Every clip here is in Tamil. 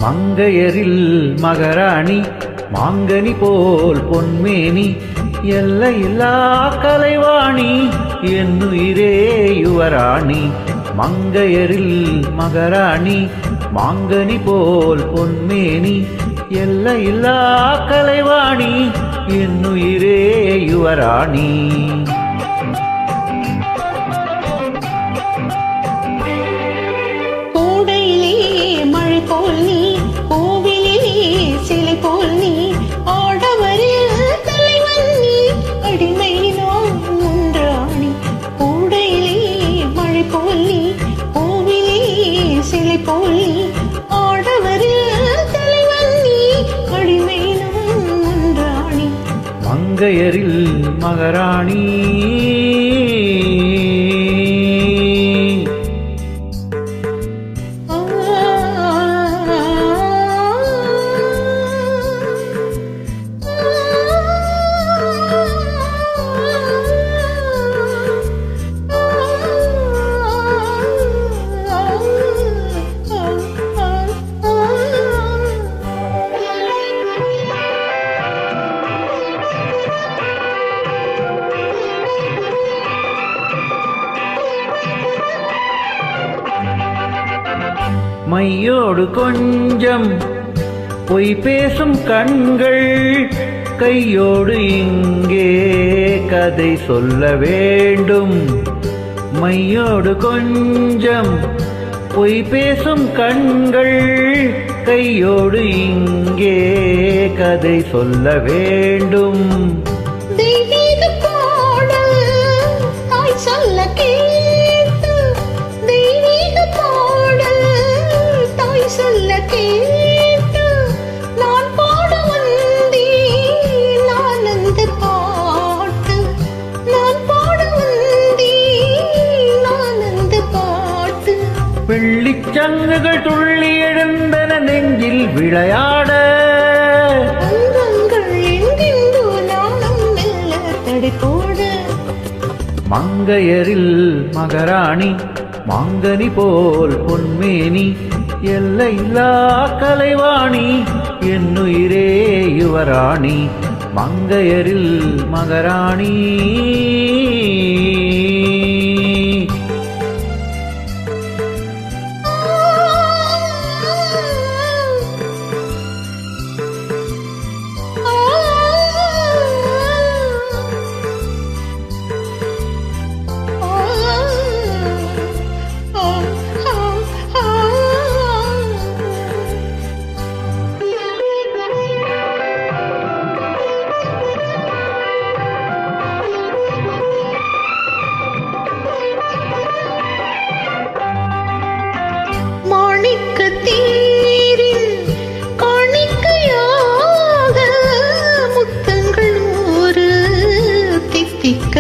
மங்கையரில் மகராணி மாங்கனி போல் பொன்மேனி எல்லையில்லா கலைவாணி என்னுயிரே யுவராணி. மங்கையரில் மகராணி மாங்கனி போல் பொன்மேனி எல்லையில்லா கலைவாணி என்னுயிரே யுவராணி. போல் நீ கோவிலிலே சிலை போல் நீ ஆடவரில் தலைவன் நீ அடிமை நான் ஒன்றாணி. கூடையிலே மழை போல் நீ கோவிலே சிலை போல் நீ ஆடவரில் தலைவன் நீ அடிமை நான் ஒன்றாணி. மங்கையரில் மகராணி மையோடு கொஞ்சம் பொய் பேசும் கண்கள் கையோடு இங்கே கதை சொல்ல வேண்டும். மையோடு கொஞ்சம் பொய் பேசும் கண்கள் கையோடு இங்கே கதை சொல்ல வேண்டும். சொல்ல கேட்டு நான் பாட வந்தேன் நான் அந்த பாட்டு. நான் பாட வந்தேன் நான் அந்த பாட்டு. வெள்ளிச்சங்குகள் துள்ளி எழுந்தன நெஞ்சில் விளையாட அங்கங்கள் எங்கெங்கோ நாணம் மெல்ல தடை போட. மங்கையரில் மகராணி மாங்கனி போல் பொன்மேனி எல்லையில்லா கலைவாணி என்னுயிரே யுவராணி. மங்கையரில் மகராணி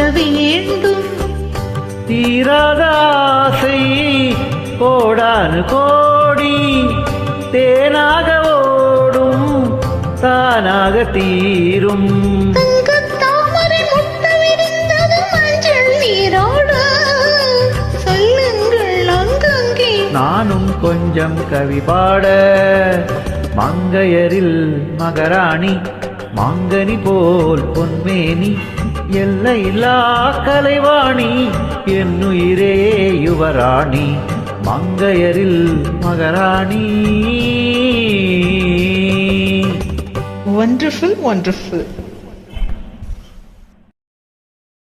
வேண்டும். தீராத ஆசை கோடானு கோடி தேனாக ஓடும் தானாக தீரும். தாமரை முட்டை விரிந்தது மஞ்சள் நீரோடு சொல்லுங்கள் அங்கங்கே. நானும் கொஞ்சம் கவி பாட மங்கையரில் மகராணி மாங்கனி போல் பொன்மேனி எல்லையில்லா கலைவாணி என்னுயிரே யுவராணி. மங்கையரில் மகராணி. Wonderful, wonderful.